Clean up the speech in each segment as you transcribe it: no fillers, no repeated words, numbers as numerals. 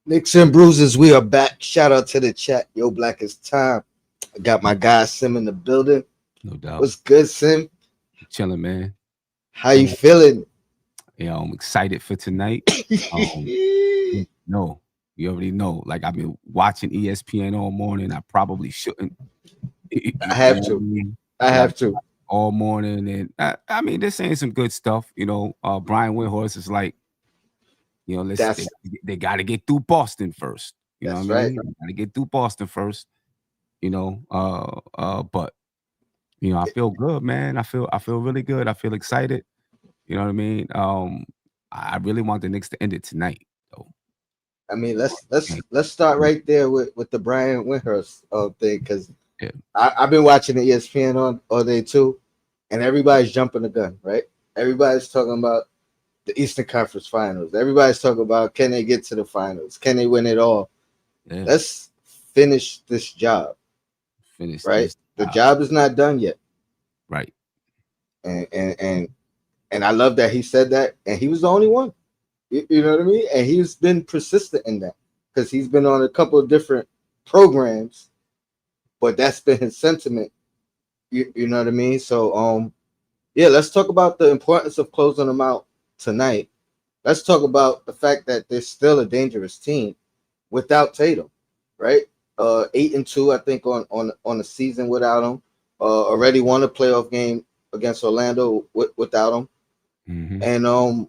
Knicks and Bruises, we are back. Shout out to the chat. Yo, Black is time. I got my guy Sim in the building. No doubt. What's good, Sim? Chilling, man. How you feeling? Yeah, I'm excited for tonight. Um, no, you already know. Like I've been watching ESPN all morning. I probably shouldn't. I You have know what I to. mean? I But I've have to. all morning, and I mean, they're saying some good stuff. Brian Windhorst is like, let's That's they got to get through Boston first. You know what I that's right. mean? Got to get through Boston first. But I feel good, man. I feel really good. I feel excited. You know what I mean? I really want the Knicks to end it tonight, though. I mean, Okay. let's start right there with the Brian Windhurst thing because Yeah, I've been watching the ESPN on all day too, and everybody's jumping the gun, right? Everybody's talking about the Eastern Conference Finals. Everybody's talking about can they get to the finals? Can they win it all? yeah. Let's finish this job, Finish right? this The out. job is not done yet, Right. and and I love that he said that, and he was the only one. You know what I mean? And he's been persistent in that because he's been on a couple of different programs, but that's been his sentiment. You know what I mean? So yeah, let's talk about the importance of closing them out tonight. Let's talk about the fact that they're still a dangerous team without Tatum, right? 8-2, I think, on the season without him. Already won a playoff game against Orlando without him, Hmm. and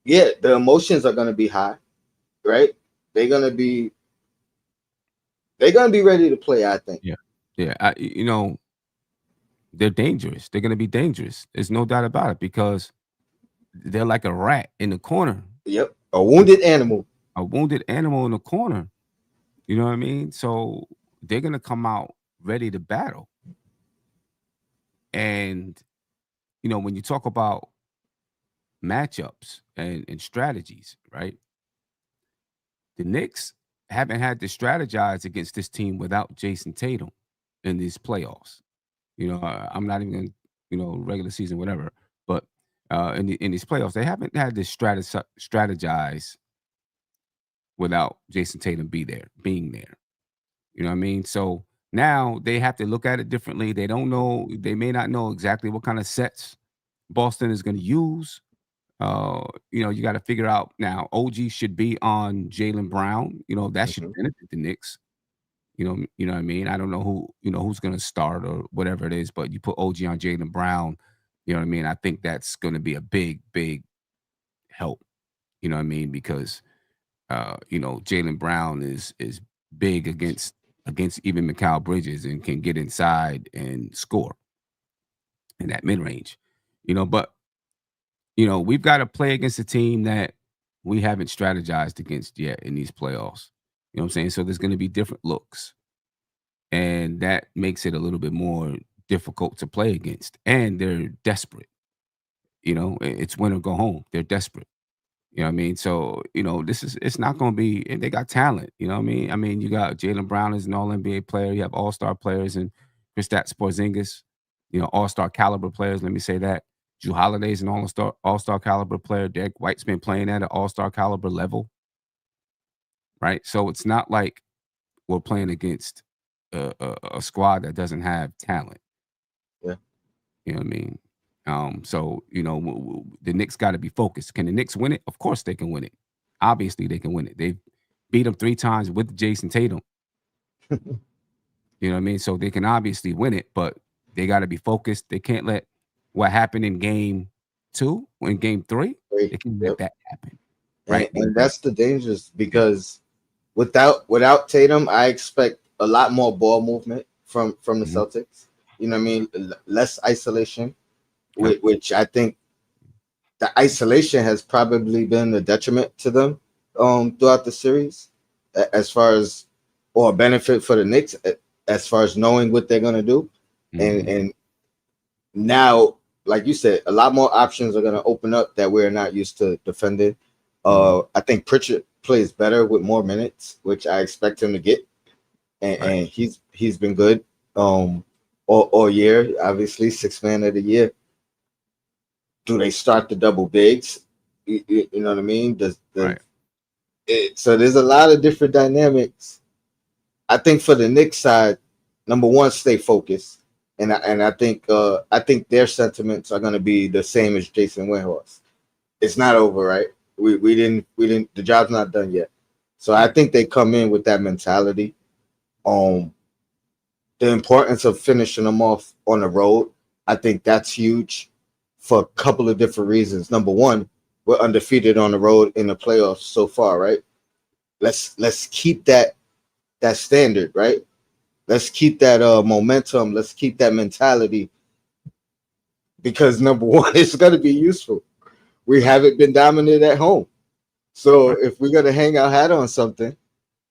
yeah, the emotions are gonna be high, right? They're gonna be they're gonna be ready to play. I think. Yeah. Yeah. They're dangerous. They're gonna be dangerous. There's no doubt about it because they're like a rat in the corner, Yep, a wounded animal. a wounded animal in the corner. You know what I mean? So they're gonna come out ready to battle. And when you talk about matchups and strategies, right? The Knicks haven't had to strategize against this team without Jason Tatum in these playoffs. I'm not even going regular season, whatever. But in these playoffs, they haven't had to strategize without Jason Tatum being there. You know what I mean? So now they have to look at it differently. They don't know. They may not know exactly what kind of sets Boston is going to use. You got to figure out now. OG should be on Jalen Brown. That should Mhm. benefit the Knicks. You know what I mean. I don't know who's going to start or whatever it is, but you put OG on Jalen Brown. You know what I mean. I think that's going to be a big help. You know what I mean because Jalen Brown is big against even Mikal Bridges and can get inside and score in that mid range. But we've got to play against a team that we haven't strategized against yet in these playoffs. You know what I'm saying? So there's going to be different looks, and that makes it a little bit more difficult to play against. And they're desperate. It's win or go home. They're desperate. You know what I mean? So, it's not going to be, and they got talent. You know what I mean? You got Jalen Brown is an all NBA player. You have all star players and Kristaps Porzingis, all star caliber players. Let me say that. Drew Holiday is an all star caliber player. Derek White's been playing at an all star caliber level, right? So it's not like we're playing against a squad that doesn't have talent. Yeah. You know what I mean? So the Knicks got to be focused. Can the Knicks win it? Of course they can win it. Obviously they can win it. They've beat them 3 times with Jason Tatum. You know what I mean? So they can obviously win it, but they got to be focused. They can't let what happened in game 2 or in game 3. Great. They can let Yep. that happen, right? And that's the dangers because without Tatum, I expect a lot more ball movement from the Mhm. Celtics. You know what I mean? Less isolation, Yep. which I think the isolation has probably been a detriment to them throughout the series, as far as or a benefit for the Knicks as far as knowing what they're gonna do, and Mhm. and now, like you said, a lot more options are gonna open up that we're not used to defending. Mhm. I think Pritchard plays better with more minutes, which I expect him to get, Right. and he's been good all year. Obviously, six man of the year. Do they start the double bigs? You know what I mean? Does Right. So there's a lot of different dynamics. I think for the Knicks side, number one, stay focused, and I think their sentiments are going to be the same as Jason Windhorst. It's not over, right? We didn't the job's not done yet. So I Yeah, think they come in with that mentality. Um, the importance of finishing them off on the road, I think that's huge for a couple of different reasons. Number one, we're undefeated on the road in the playoffs so far, right? Let's keep that standard, right? Let's keep that momentum. Let's keep that mentality because number one, it's going to be useful. We haven't been dominant at home, so right. if we're going to hang our hat on something,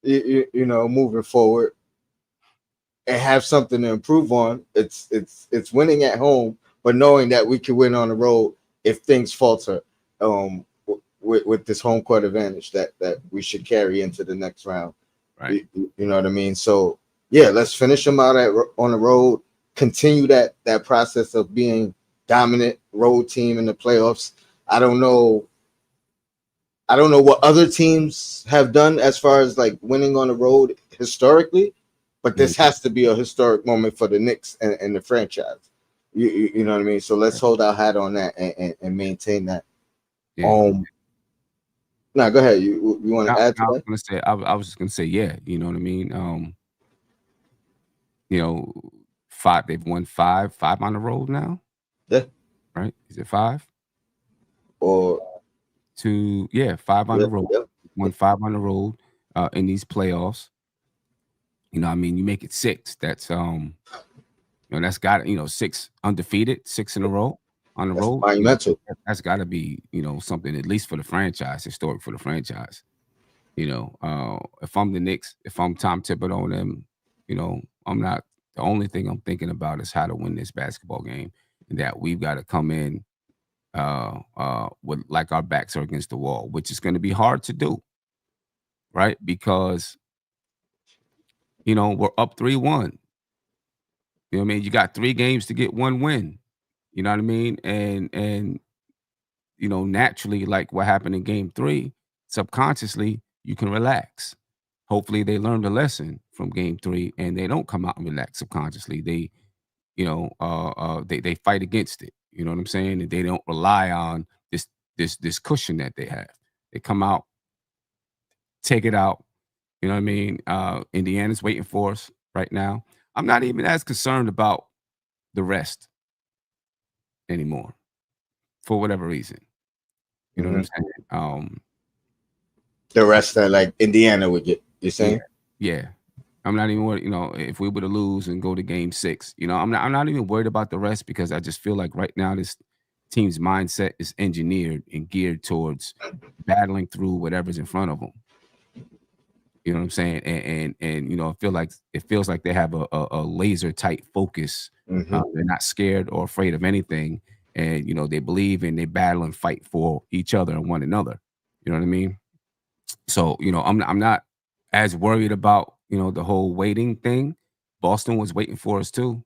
moving forward and have something to improve on, it's winning at home, but knowing that we can win on the road if things falter. With this home court advantage that we should carry into the next round. Right. You know what I mean? So yeah, let's finish them out on the road. Continue that process of being dominant road team in the playoffs. I don't know. I don't know what other teams have done as far as like winning on the road historically, but Mhm. this has to be a historic moment for the Knicks and the franchise. You know what I mean? So let's Yeah. hold our hat on that and maintain that. Yeah. Um, now go ahead. You want Now, to add to now I was that? gonna say, I was just gonna say, yeah. You know what I mean? You know, five. They've won five on the road now, Yeah. right? Is it five? Or Two, yeah, five on yeah, the road. yeah. Won five on the road in these playoffs. You know, I mean, you make it six. That's got six undefeated, six in a row on the That's road. monumental. That's got to be something at least for the franchise, historic for the franchise. If I'm the Knicks, if I'm Tom Thibodeau and them, I'm not. The only thing I'm thinking about is how to win this basketball game, and that we've got to come in with like our backs are against the wall, which is going to be hard to do, right? Because we're up 3-1. You know what I mean? You got 3 games to get one win. You know what I mean? And naturally, like what happened in game 3, subconsciously you can relax. Hopefully, they learned a lesson from game 3, and they don't come out and relax subconsciously. They fight against it. You know what I'm saying? And they don't rely on this cushion that they have. They come out, take it out. You know what I mean? Indiana's waiting for us right now. I'm not even as concerned about the rest anymore for whatever reason. You know what I'm Hmm. saying? The rest that like Indiana would get. You Yeah, saying? yeah. I'm not even worried. If we were to lose and go to game 6, I'm not even worried about the rest because I just feel like right now this team's mindset is engineered and geared towards battling through whatever's in front of them. You know what I'm saying? And it feels like they have a laser tight focus. Hmm. They're not scared or afraid of anything, and they believe and they battle and fight for each other and one another. You know what I mean? So I'm not as worried about the whole waiting thing. Boston was waiting for us too.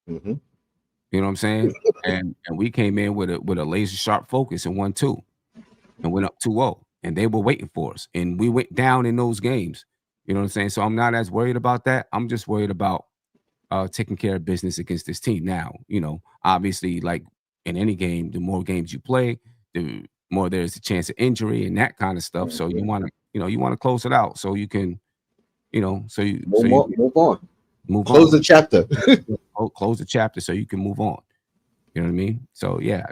Hmm. You know what I'm saying? And we came in with a laser sharp focus and won two and went up 2-0, and they were waiting for us, and we went down in those games. You know what I'm saying? So I'm not as worried about that. I'm just worried about taking care of business against this team. Now, obviously, like in any game, the more games you play, the more there's a chance of injury and that kind of stuff. So Hmm. you want to close it out so you can, so you can Move on. move Close the on. chapter. Close the chapter so you can move on. You know what I mean? So yeah,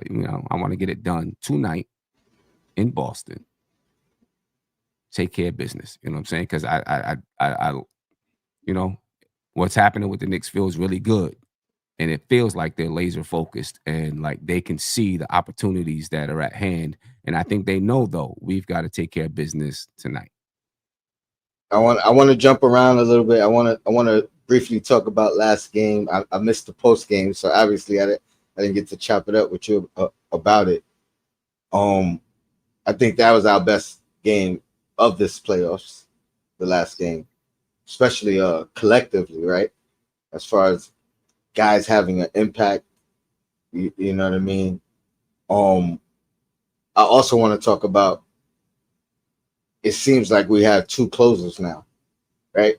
I want to get it done tonight in Boston. Take care of business. You know what I'm saying? Because you know, what's happening with the Knicks feels really good. And it feels like they're laser focused and like they can see the opportunities that are at hand. And I think they know though, we've got to take care of business tonight. I want to jump around a little bit. I want to briefly talk about last game. I missed the post game, so obviously I didn't get to chop it up with you about it. Um, I think that was our best game of this playoffs, the last game, especially collectively, right? As far as guys having an impact, you know what I mean. Um, I also want to talk about it seems like we have two closers now, right?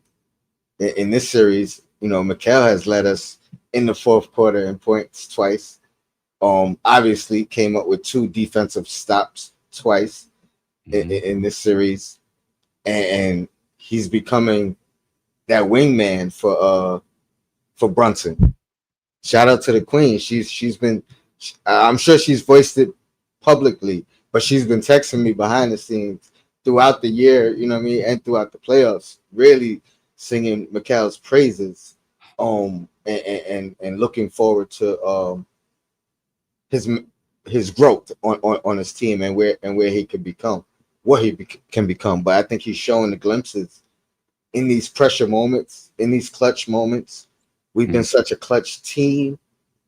In this series, Mikal has led us in the fourth quarter in points twice. Obviously came up with two defensive stops twice Hmm. in this series, and he's becoming that wingman for Brunson. Shout out to the Queen. She's been, I'm sure she's voiced it publicly, but she's been texting me behind the scenes throughout the year, you know what I mean, and throughout the playoffs, really singing Mikal's praises, and looking forward to his his growth on his team and where he could become, what can become. But I think he's showing the glimpses in these pressure moments, in these clutch moments. We've been such a clutch team.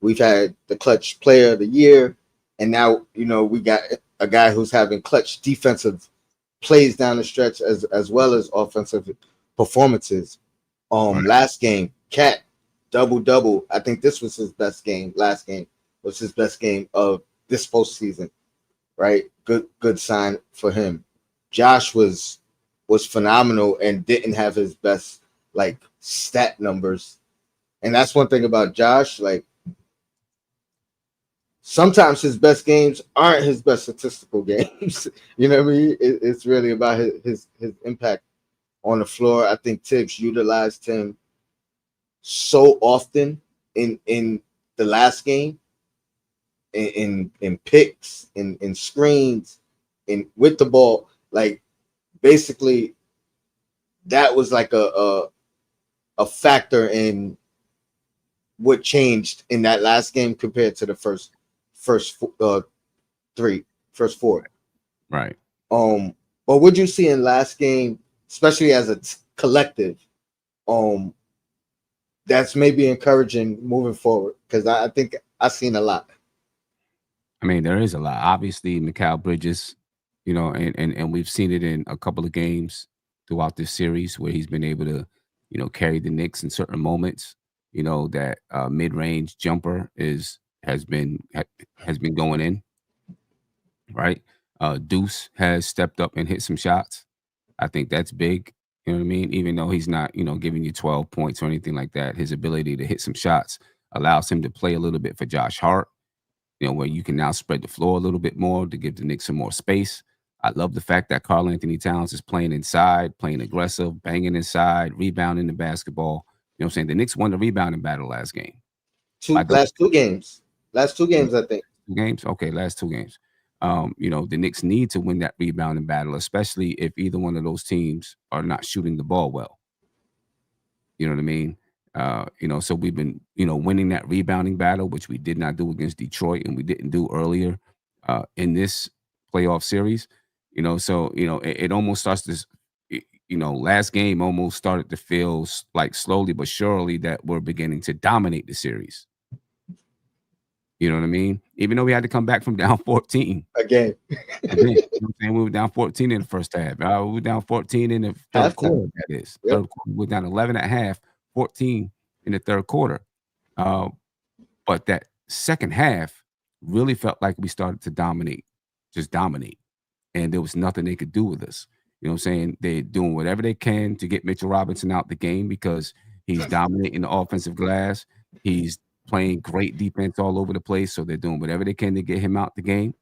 We've had the clutch player of the year, and now we got a guy who's having clutch defensive plays down the stretch as well as offensive performances. Right. Last game, Cat double double. I think this was his best game. Last game was his best game of this postseason. Right, good sign for him. Josh was phenomenal and didn't have his best like stat numbers, and that's one thing about Josh. Like sometimes his best games aren't his best statistical games. You know what I mean? It's really about his impact on the floor. I think Tibbs utilized him so often in the last game, in picks, in screens, in with the ball. Like basically, that was like a factor in what changed in that last game compared to the first three, first four. Right. Um, but what you see in last game, especially as a collective, um, that's maybe encouraging moving forward because I think I've seen a lot. I mean, there is a lot. Obviously, Mikal Bridges, and we've seen it in a couple of games throughout this series where he's been able to, carry the Knicks in certain moments. That mid-range jumper has been going in, right? Deuce has stepped up and hit some shots. I think that's big. You know what I mean? Even though he's not, giving you 12 points or anything like that, his ability to hit some shots allows him to play a little bit for Josh Hart, where you can now spread the floor a little bit more to give the Knicks some more space. I love the fact that Karl Anthony Towns is playing inside, playing aggressive, banging inside, rebounding the basketball. You know what I'm saying? The Knicks won the rebounding battle last game by Two the last two games, last two games, I think. 2 games? Okay, last 2 games. The Knicks need to win that rebounding battle, especially if either one of those teams are not shooting the ball well. You know what I mean? So we've been, winning that rebounding battle, which we did not do against Detroit and we didn't do earlier in this playoff series. It almost starts to, last game almost started to feel like slowly but surely that we're beginning to dominate the series. You know what I mean? Even though we had to come back from down 14 Again, again. You know what I'm saying? We were down 14 in the first half. We were down 14 in the third halftime. quarter, that is. Yep. Third quarter, we were down 11 at half, 14 in the third quarter. Uh, but that second half really felt like we started to dominate, just dominate. And there was nothing they could do with us. You know what I'm saying? They're doing whatever they can to get Mitchell Robinson out the game because he's dominating the offensive glass. He's playing great defense all over the place. So they're doing whatever they can to get him out the game.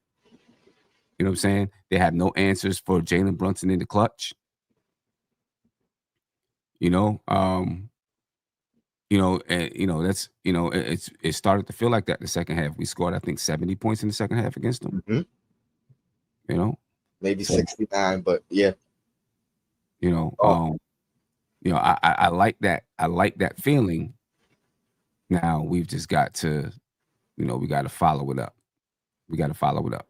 You know what I'm saying? They have no answers for Jalen Brunson in the clutch. You know, um, and that's it started to feel like that in the second half. We scored, I think, 70 points in the second half against them. Hmm. You know, Maybe so 69, but yeah. you know, Oh, um, I like that. I like that feeling. Now we've just got to, we got to follow it up. We got to follow it up.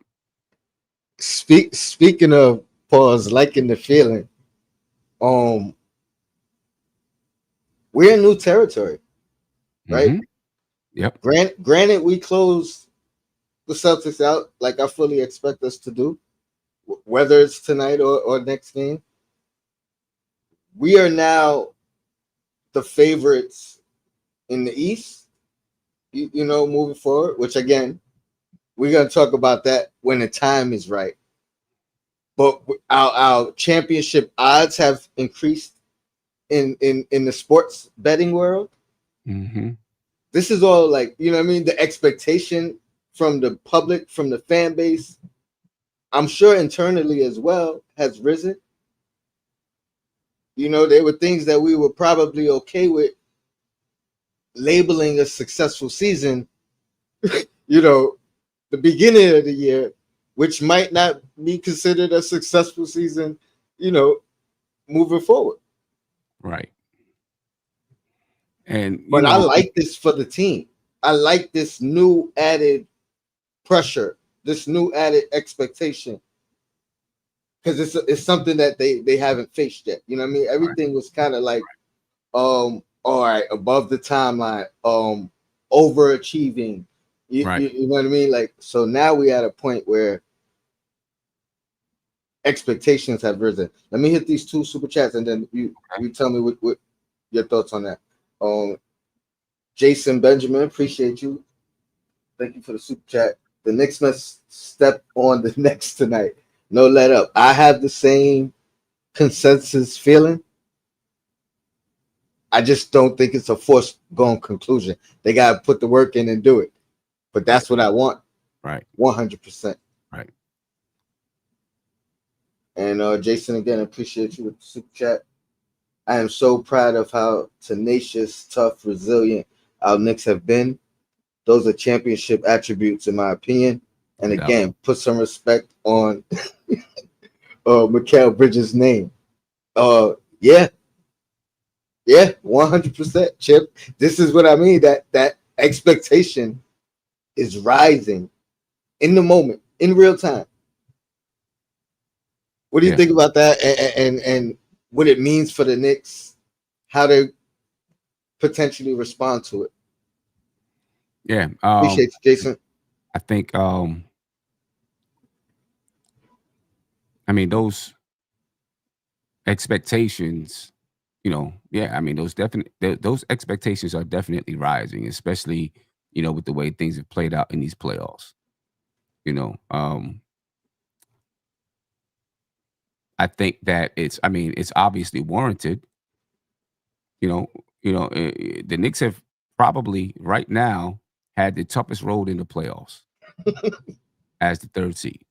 speaking of pause, liking the feeling. Um, we're in new territory, right? Hmm. Yep. Granted, we closed the Celtics out like I fully expect us to do, whether it's tonight or next game. We are now the favorites in the East, moving forward, which again, we're going to talk about that when the time is right. but our championship odds have increased in the sports betting world. Mm-hmm. This is all like, you know what I mean? The expectation from the public, from the fan base, I'm sure internally as well, has risen. You know, there were things that we were probably okay with labeling a successful season, you know, the beginning of the year, which might not be considered a successful season, you know, moving forward. Right. And But I like this for the team. I like this new added pressure, this new added expectation, because it's something that they haven't faced yet. You know what I mean? right, Everything was kind of like, all right, above the timeline, overachieving. right. You know what I mean? Like, so now we at a point where expectations have risen. Let me hit these two super chats, and then you tell me what your thoughts on that. Jason Benjamin, appreciate you. Thank you for the super chat. The Knicks must step on the Knicks tonight. No let up. I have the same consensus feeling. I just don't think it's a forced going conclusion. They gotta put the work in and do it. But that's what I want, Right. 100%. Right. And Jason, again, appreciate you with the super chat. I am so proud of how tenacious, tough, resilient our Knicks have been. Those are championship attributes, in my opinion. And No doubt. again, put some respect on Mikal Bridges' name. Yeah, yeah, 100%, Chip. This is what I mean. That expectation is rising in the moment, in real time. What do you Yeah. think about that, and what it means for the Knicks, how they potentially respond to it? Yeah. Appreciate you, Jason. I think I mean those expectations, yeah, I mean those expectations are definitely rising, especially, with the way things have played out in these playoffs. You know, I think that it's obviously warranted. You know, the Knicks have probably right now had the toughest road in the playoffs as the third seed.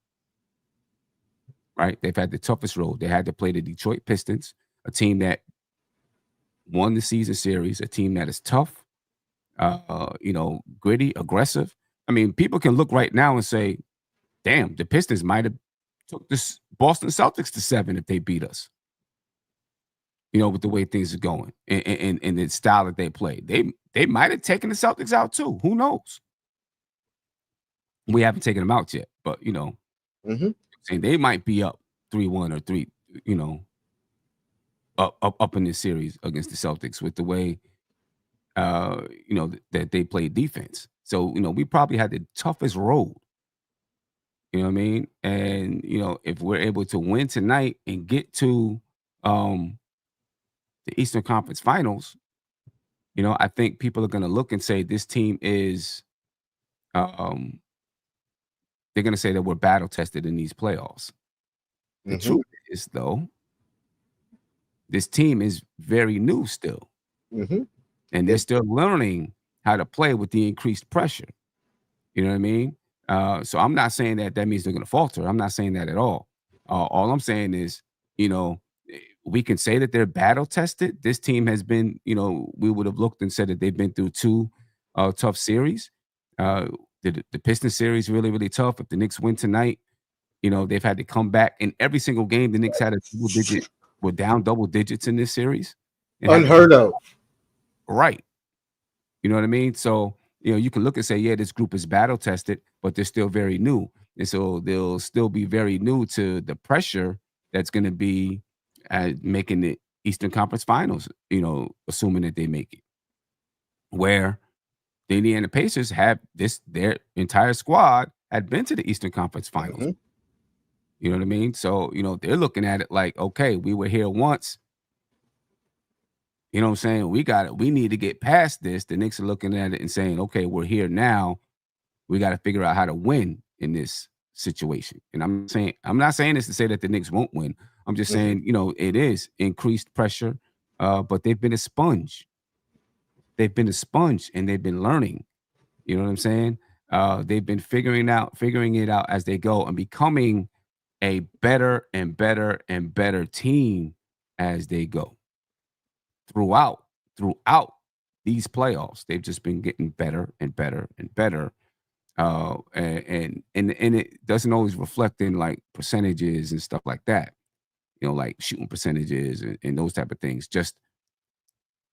Right, they've had the toughest road. They had to play the Detroit Pistons, a team that won the season series, a team that is tough, gritty, aggressive. I mean, people can look right now and say, "Damn, the Pistons might have took this Boston Celtics to 7 if they beat us." With the way things are going and the style that they play, they might have taken the Celtics out too. Who knows? We haven't taken them out yet, but Hmm. saying they might be up 3-1 or three, you know, up in this series against the Celtics with the way that they play defense. So, we probably had the toughest road, you know what I mean? And, if we're able to win tonight and get to um, the Eastern Conference Finals, I think people are going to look and say this team is, um, they're going to say that we're battle tested in these playoffs. The Hmm. truth is, though, this team is very new still, Hmm. and they're Yep. still learning how to play with the increased pressure. You know what I mean? So I'm not saying that that means they're going to falter. I'm not saying that at all. All I'm saying is, we can say that they're battle tested. This team has been, we would have looked and said that they've been through two tough series. The Pistons series really, really tough. If the Knicks win tonight, they've had to come back in every single game. The Knicks had a double digit, were down double digits in this series, and had to come Unheard of. right. You know what I mean? So, you can look and say, yeah, this group is battle tested, but they're still very new. And so they'll still be very new to the pressure that's going to be making the Eastern Conference Finals, assuming that they make it. Where the Indiana Pacers have their entire squad had been to the Eastern Conference Finals. Hmm. You know what I mean? So, they're looking at it like, okay, we were here once. You know what I'm saying? We got it. We need to get past this. The Knicks are looking at it and saying, okay, we're here now. We got to figure out how to win in this situation. And I'm not saying this to say that the Knicks won't win. I'm just Mhm. saying, it is increased pressure, but they've been a sponge. They've been a sponge and they've been learning. You know what I'm saying? They've been figuring it out as they go and becoming a better and better and better team as they go throughout throughout these playoffs. They've just been getting better and better and better. And it doesn't always reflect in like percentages and stuff like that. Like shooting percentages and those type of things. Just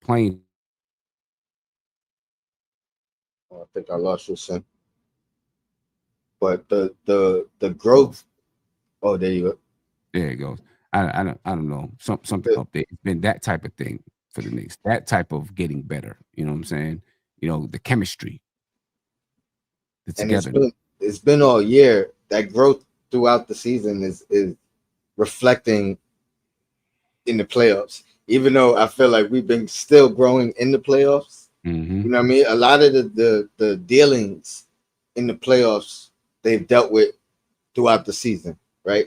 playing. Oh, I think I lost you, son. But the growth. Oh, there you go. There it goes. I don't know. Something The- up there. It's been that type of thing for the Knicks. That type of getting better. You know what I'm saying? The chemistry, the and it's togetherness. been all year. That growth throughout the season is reflecting in the playoffs. Even though I feel like we've been still growing in the playoffs. Hmm. You know what I mean? A lot of the dealings in the playoffs they've dealt with throughout the season, right?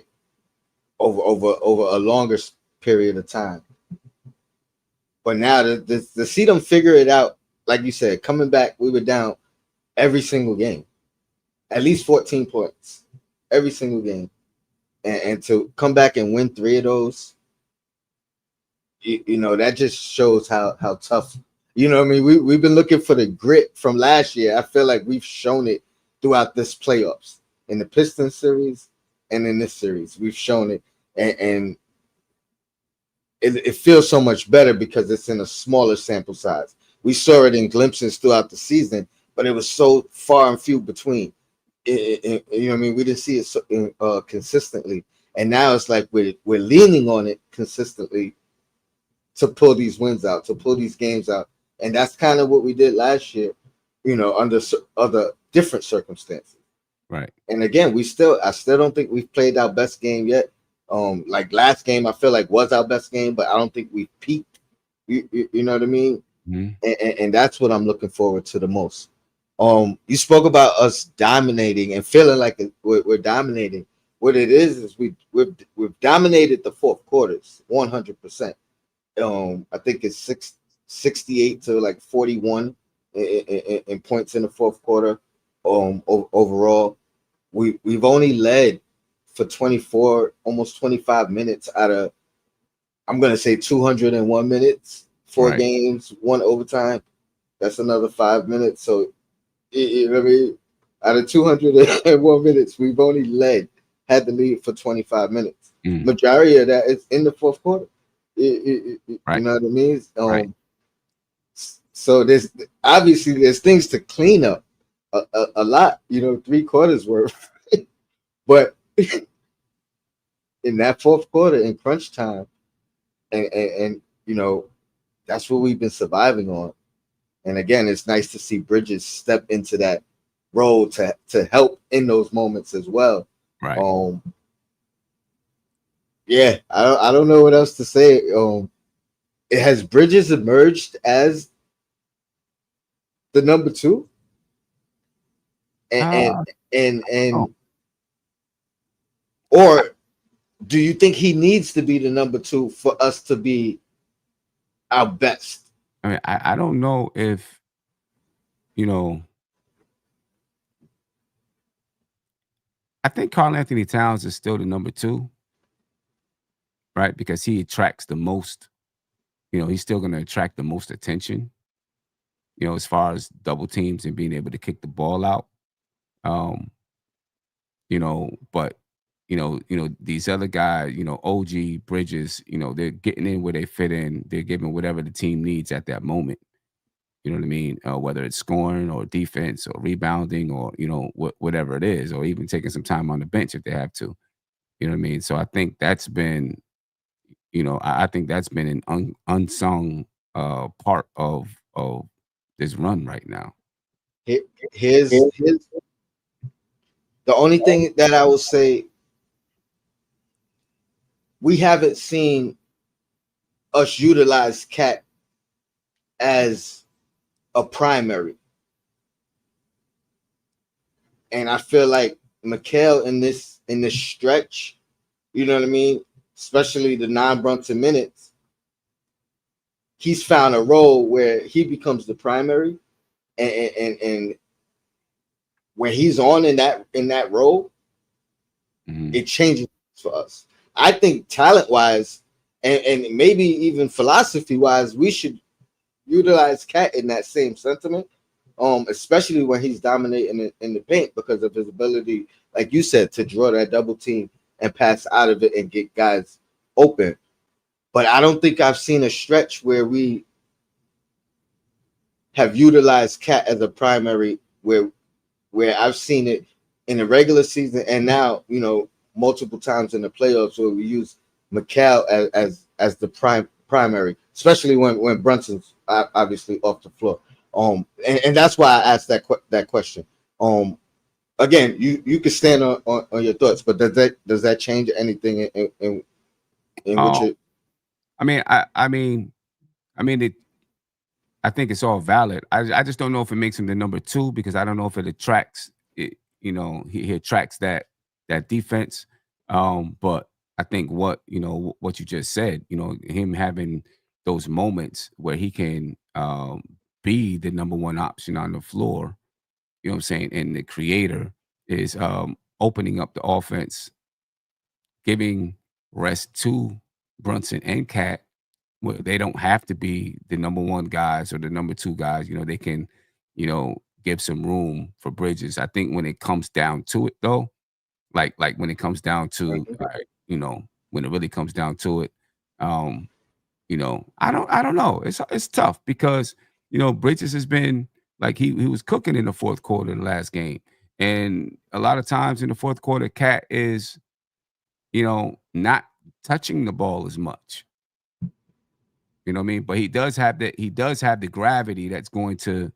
Over a longer period of time. But now to see them figure it out, like you said, coming back, we were down every single game, at least 14 points every single game, and to come back and win three of those, that just shows how tough. You know what I mean? We've been looking for the grit from last year. I feel like we've shown it throughout this playoffs in the Pistons series and in this series. We've shown it, and it feels so much better because it's in a smaller sample size. We saw it in glimpses throughout the season, but it was so far and few between. You know what I mean? We didn't see it consistently, and now it's like we're leaning on it consistently to pull these wins out, to pull these games out, and that's kind of what we did last year. Under other different circumstances. Right. And again, I still don't think we've played our best game yet. Like last game, I feel like was our best game, but I don't think we peaked. You know what I mean? Hmm. And that's what I'm looking forward to the most. You spoke about us dominating and feeling like we're dominating. What it is we've dominated the fourth quarters 100%. I think it's 68 to like 41 in points in the fourth quarter. Overall, we've only led for 24, almost 25 minutes out of, I'm gonna say, 201 minutes, four Right. games, one overtime. That's another 5 minutes. So you know what I mean? Out of 201 minutes, we've only had the lead for 25 minutes. Mm. Majority of that is in the fourth quarter. You Right. know what I mean? Right. So there's things to clean up a lot. Three quarters worth, but in that fourth quarter in crunch time, and that's what we've been surviving on. And again, it's nice to see Bridges step into that role to help in those moments as well. Right. Um, yeah, I don't know what else to say. It has Bridges emerged as the number two, and and Uh, and, oh, and or do you think he needs to be the number two for us to be our best? I mean, I don't know if you know. I think Carl Anthony Towns is still the number two, right? Because he attracts the most. He's still going to attract the most attention. As far as double teams and being able to kick the ball out. Um, but these other guys, OG Bridges, they're getting in where they fit in. They're giving whatever the team needs at that moment. You know what I mean? Whether it's scoring or defense or rebounding or whatever it is, or even taking some time on the bench if they have to. You know what I mean? So I think that's been, I think that's been an unsung part of this run right now. Here- Here's the only thing that I will say: we haven't seen us utilize Cat as a primary, and I feel like Mikal in this stretch, you know what I mean? Especially the non-Brunson minutes, he's found a role where he becomes the primary, and when he's on in that role, Mhm. it changes for us. I think talent wise, and maybe even philosophy wise, we should utilize Cat in that same sentiment. Especially when he's dominating in the paint because of his ability, like you said, to draw that double team and pass out of it and get guys open. But I don't think I've seen a stretch where we have utilized Cat as a primary where I've seen it in the regular season and now, multiple times in the playoffs where we use Mikal as the primary, especially when Brunson's obviously off the floor. And that's why I asked that question. Again, you can stand on your thoughts, but does that change anything in which Um, it? I mean, it. I think it's all valid. I just don't know if it makes him the number two because I don't know if it attracts it. He attracts that defense. But I think what you just said. Him having those moments where he can be the number one option on the floor. You know what I'm saying? And the creator is opening up the offense, giving rest to Brunson and Cat where they don't have to be the number one guys or the number two guys. They can, give some room for Bridges. I think when it comes down to it, though, like when it comes down to, all right, when it really comes down to it, um, I don't know. It's tough because Bridges has been like he was cooking in the fourth quarter of the last game, and a lot of times in the fourth quarter, Cat is not touching the ball as much. You know what I mean? But he does have the gravity that's going to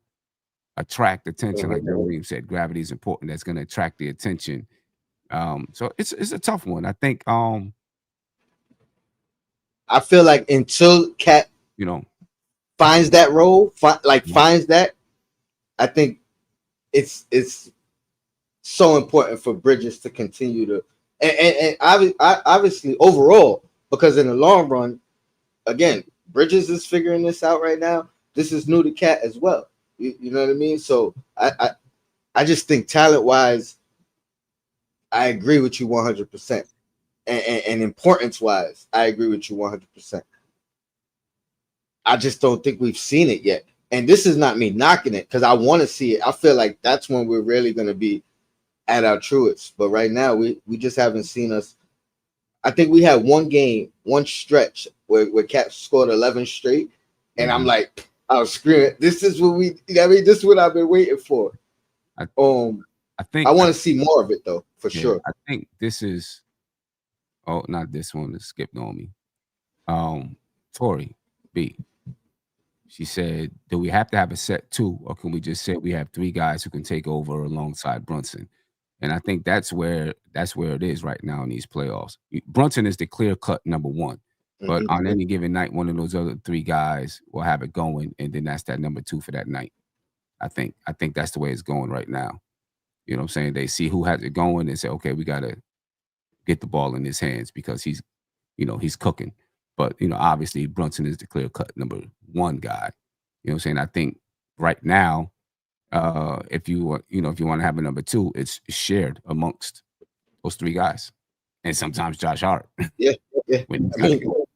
attract attention. Like Mhm. William said, gravity is important. That's going to attract the attention. So it's a tough one. I think I feel like until Cat you know, finds that role, mhm, finds that, I think it's so important for Bridges to continue to and obviously overall because in the long run, again, Bridges is figuring this out right now. This is new to Cat as well. You know what I mean? So I just think talent wise, I agree with you 100%. And importance wise, I agree with you 100%. I just don't think we've seen it yet. And this is not me knocking it because I want to see it. I feel like that's when we're really going to be at our truest. But right now, we just haven't seen us. I think we had one game, one stretch where Cat scored 11 straight, and I'm mhm. like, I was screaming, "This is what we. I mean, this is what I've been waiting for." I Um, I I think I want to see more of it though, for yeah, sure. I think this is not this one that skipped on me. Tori B. She said, "Do we have to have a set two, or can we just say we have three guys who can take over alongside Brunson?" And I think that's where it is right now in these playoffs. Brunson is the clear cut number one, but Hmm. on any given night, one of those other three guys will have it going, and then that's that number two for that night. I think that's the way it's going right now. You know what I'm saying? They see who has it going and say, okay, we gotta get the ball in his hands because he's cooking. But obviously Brunson is the clear cut number one guy. You know what I'm saying? I think right now, if you want to have a number two, it's shared amongst those three guys, and sometimes Josh Hart Yeah, yeah. when he's I got to mean, go.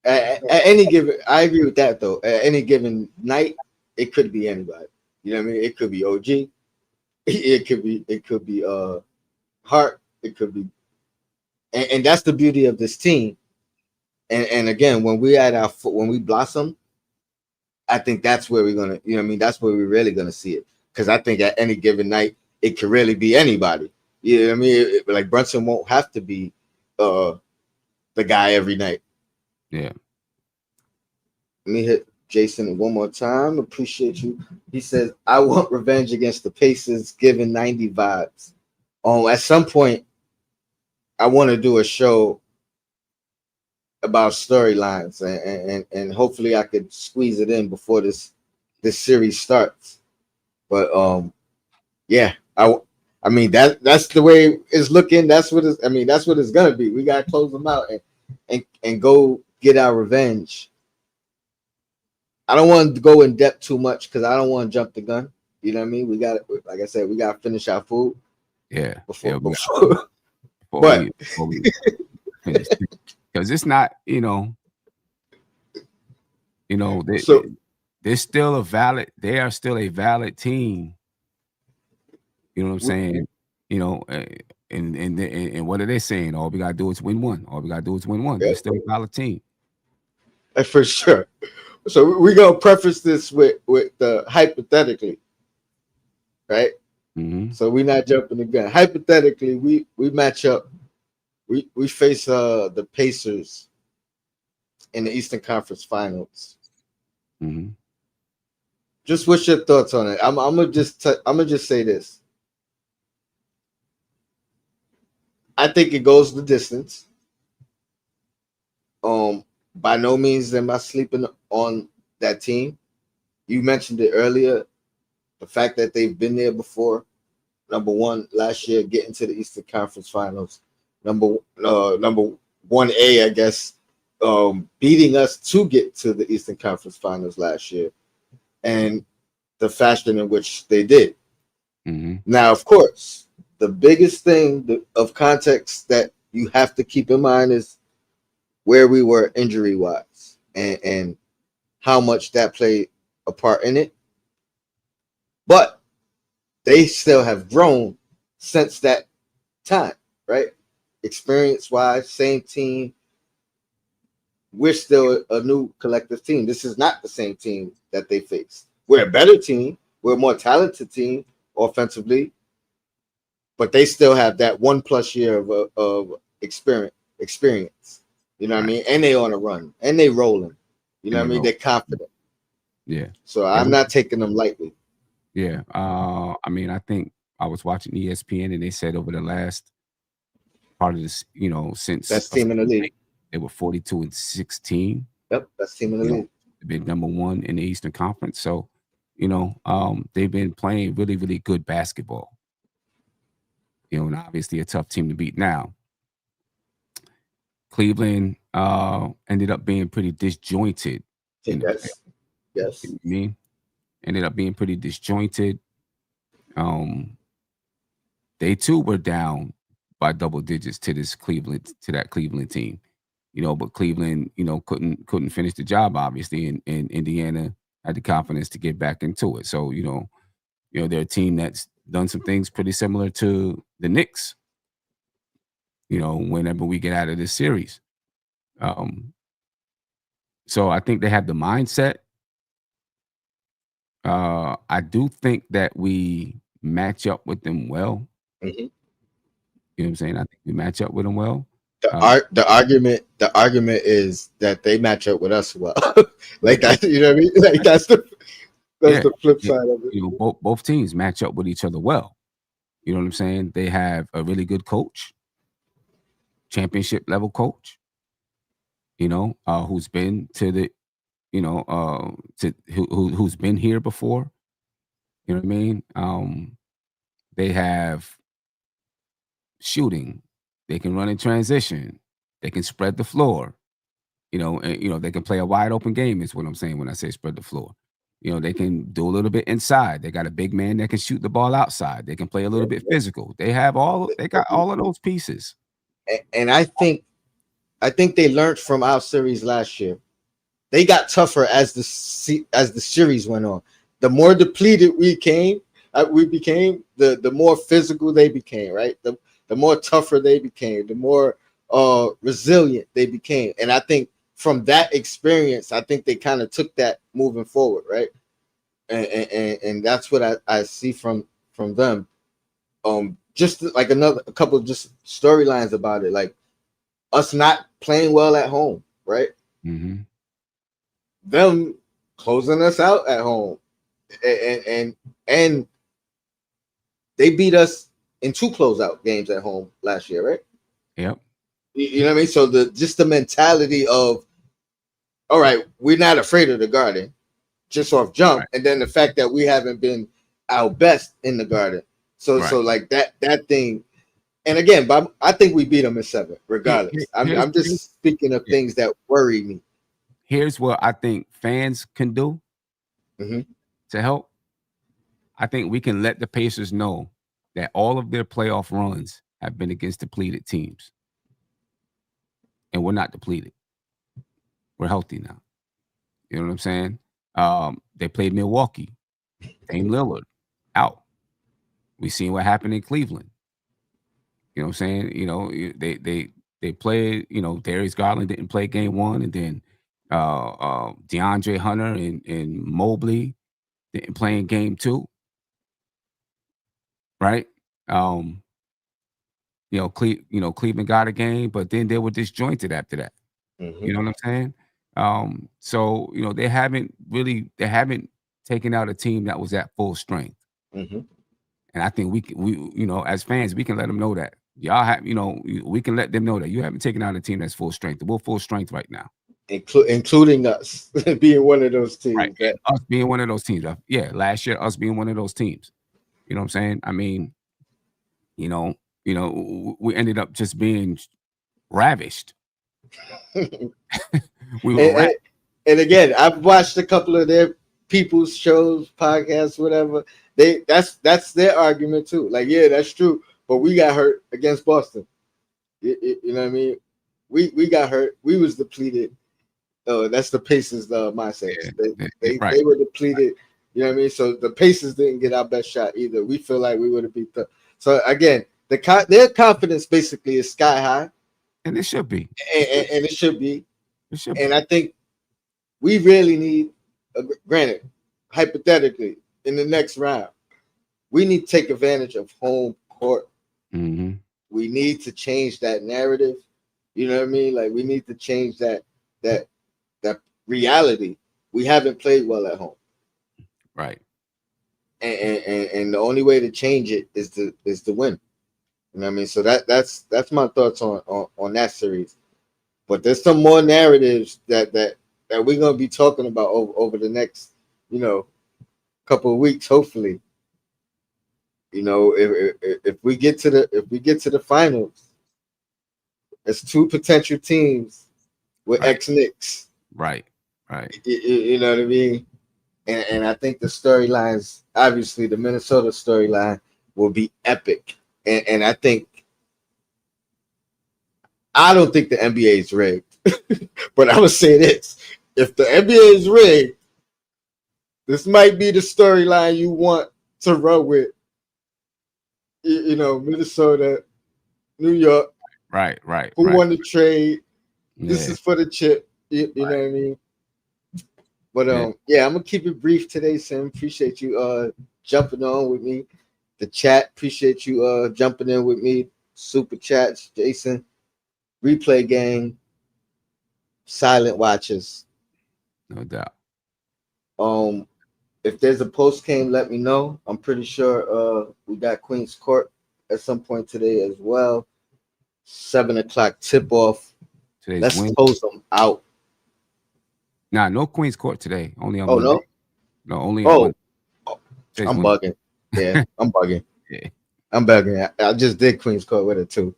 at any given, I agree with that though. At any given night, it could be anybody. You know what I mean? It could be OG. It could be Hart. It could be, and that's the beauty of this team. And again, when we blossom, I think that's where we're gonna, you know what I mean? That's where we're really gonna see it. Because I think at any given night, it could really be anybody. You know what I mean? Like Brunson won't have to be uh the guy every night. Yeah. Let me hit Jason one more time. Appreciate you. He says, I want revenge against the Pacers, giving 90 vibes. At some point, I want to do a show about storylines, and hopefully I could squeeze it in before this series starts. But yeah, I mean that's the way it's looking. That's what it's. I mean that's what it's gonna be. We gotta close them out and go get our revenge. I don't want to go in depth too much because I don't want to jump the gun. You know what I mean? We got, like I said, we got to finish our food Yeah, before yeah. We got before. before But we finish because it's not. so They're still a valid. They are still a valid team. You know what I'm we, saying? You know, and what are they saying? All we gotta do is win one. All we gotta do is win one. yeah, They're still a valid team. for sure. So we gonna preface this with the hypothetically, right? Hmm. So we're not jumping the gun. Hypothetically, we match up. We face the Pacers in the Eastern Conference Finals. Hmm. Just what's your thoughts on it? I'm gonna just say this. I think it goes the distance. By no means am I sleeping on that team. You mentioned it earlier. The fact that they've been there before. Number one, last year getting to the Eastern Conference Finals. Number 1A, I guess, beating us to get to the Eastern Conference Finals last year, and the fashion in which they did. Hmm. Now, of course, the biggest thing of context that you have to keep in mind is where we were injury wise and how much that played a part in it. But they still have grown since that time, right? Experience wise, same team. We're still a new collective team. This is not the same team that they faced. We're a better team. We're a more talented team offensively, but they still have that 1+ year of experience. You know what I Right. mean? And they on a run and they rolling. You know And what I they mean? wrote. They're confident. Yeah. So Yeah. I'm not taking them lightly. Yeah. I mean, I think I was watching ESPN and they said over the last part of this, since Best team in the league. they were 42-16. Yep, best team in the You know, league. they've been number one in the Eastern Conference. So, they've been playing really, really good basketball. And obviously a tough team to beat. Now, Cleveland ended up being pretty disjointed in the playoffs. Yes, You yes. know what I mean? Ended up being pretty disjointed. Um, they too were down by double digits to that Cleveland team. But Cleveland, couldn't finish the job obviously, and Indiana had the confidence to get back into it. So, they're a team that's done some things pretty similar to the Knicks, whenever we get out of this series. Um, so I think they have the mindset. I do think that we match up with them well. Hmm. You know what I'm saying? I think we match up with them well. The Uh, art, the argument is that they match up with us well. yeah, Like that, you know what I mean? Like that's yeah, the flip yeah. side of it. Both teams match up with each other well. You know what I'm saying? They have a really good coach, championship level coach. Who's been to the, who's been here before. You know what I mean? They have shooting. They can run in transition. They can spread the floor. They can play a wide open game is what I'm saying when I say spread the floor. They can do a little bit inside. They got a big man that can shoot the ball outside. They can play a little Yeah, bit yeah. physical. They got all of those pieces. And I think they learned from our series last year. They got tougher as as the series went on. The more depleted we became, the more physical they became. Right, the more tougher they became, the more resilient they became. And I think from that experience, I think they kind of took that moving forward. Right, and that's what I see from them. Just like a couple of just storylines about it, like us not playing well at home, right? Hmm. Them closing us out at home, and they beat us in 2 closeout games at home last year, right? Yep. You know what I mean? So the mentality of, all right, we're not afraid of the Garden just off jump, Right. and then the fact that we haven't been our best in the Garden. So Right. like that thing. And again, but I think we beat them in 7, Here, regardless. I'm here's just speaking of yeah. things that worry me. Here's what I think fans can do Hmm. to help. I think we can let the Pacers know that all of their playoff runs have been against depleted teams, and we're not depleted. We're healthy now. You know what I'm saying? They played Milwaukee. Dame Lillard out. We seen what happened in Cleveland. You know what I'm saying? They played. Darius Garland didn't play game 1, and then DeAndre Hunter and Mobley didn't play in game 2. Right? Um, Cleveland got a game, but then they were disjointed after that. Hmm. You know what I'm saying? So they haven't taken out a team that was at full strength. Hmm. And I think we as fans, we can let them know that. Y'all we can let them know that you haven't taken out a team that's full strength. We're full strength right now. Including us being one of those Right. teams that. And us being one of those teams. Yeah, last year, us being one of those teams. You know what I'm saying? I mean, you know, we ended up just being ravished. and, We were and, and again, I've watched a couple of their people's shows, podcasts, whatever. That's their argument too. Like, yeah, that's true, but we got hurt against Boston. You know what I mean? We got hurt. We was depleted. That's the Pacers mindset. yeah, They, they right. they were depleted. You know what I mean? So the Pacers didn't get our best shot either. We feel like we would have beat them. So again, their confidence basically is sky high, And it should be. and it should be. It should And be. I think we really need, granted, hypothetically, in the next round, we need to take advantage of home court. Hmm. We need to change that narrative. You know what I mean? Like we need to change that that reality. We haven't played well at home, Right. and the only way to change it is to win. You know what I mean? So that's my thoughts on that series. But there's some more narratives that we're gonna be talking about over the next, you know, couple of weeks, hopefully. If we get to the finals, it's two potential teams with Right. ex Knicks. Right. Right. You know what I mean? And I think the storylines, obviously, the Minnesota storyline will be epic. And I don't think the NBA is rigged, but I would say this: if the NBA is rigged, this might be the storyline you want to run with. Minnesota, New York. Right. Right. Who Right. won the trade? This Yeah. is for the chip. You know Right. what I mean? But Yeah. yeah, I'm gonna keep it brief today, Sam. Appreciate you jumping on with me. The chat, appreciate you jumping in with me. Super chats, Jason, replay gang, silent watchers. No doubt. Um, if there's a post game, let me know. I'm pretty sure we got Queens Court at some point today as well. 7 o'clock tip off. Today's Let's Wednesday. close them out. Nah, no Queens Court today. Only on Oh Monday. no. No, only on Oh, Monday. Today's I'm Wednesday. bugging. Yeah, I'm bugging. Yeah. I'm bugging. I just did Queens Court with it too.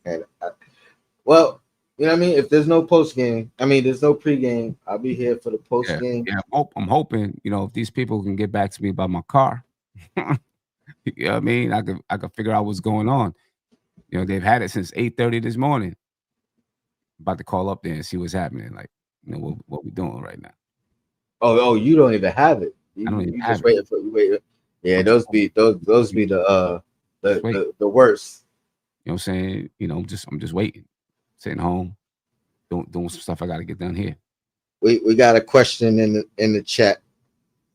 Well, you know what I mean? If there's no post game, there's no pregame, I'll be here for the post Yeah. game. Yeah. I'm hoping, if these people can get back to me about my car. You know what I mean? I could figure out what's going on. They've had it since 8:30 this morning. About to call up there and see what's happening. Like, what we doing right now. Oh, you don't even have it. I don't even You just have it. waiting for you wait. Yeah, I'm just those be the just waiting. the worst. You know what I'm saying? I'm just waiting. Sitting home, doing some stuff I gotta get done here. We got a question in the chat.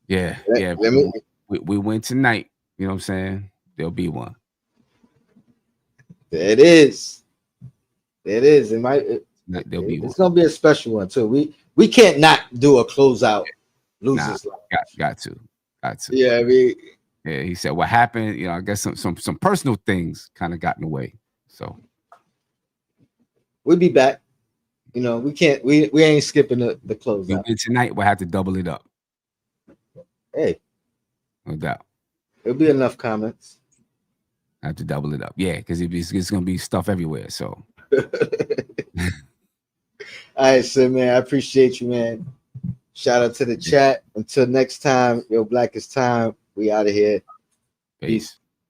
Yeah, Let, yeah. let me. We win tonight. You know what I'm saying? There'll be one. There it is. There it is. There'll be one. It's gonna be a special one too. We can't not do a closeout Nah, losers line. got to. Yeah, Yeah, he said what happened. I guess some personal things kind of got in the way. So we'll be back. We can't. We ain't skipping the we closeout. win tonight. We'll have to double it up. Hey, No doubt. it'll be enough comments. I have to double it up. Yeah, because it's gonna be stuff everywhere. So All right, so man, I appreciate you, man. Shout out to the chat. Until next time, yo, Black is time. We out of here. Peace. peace.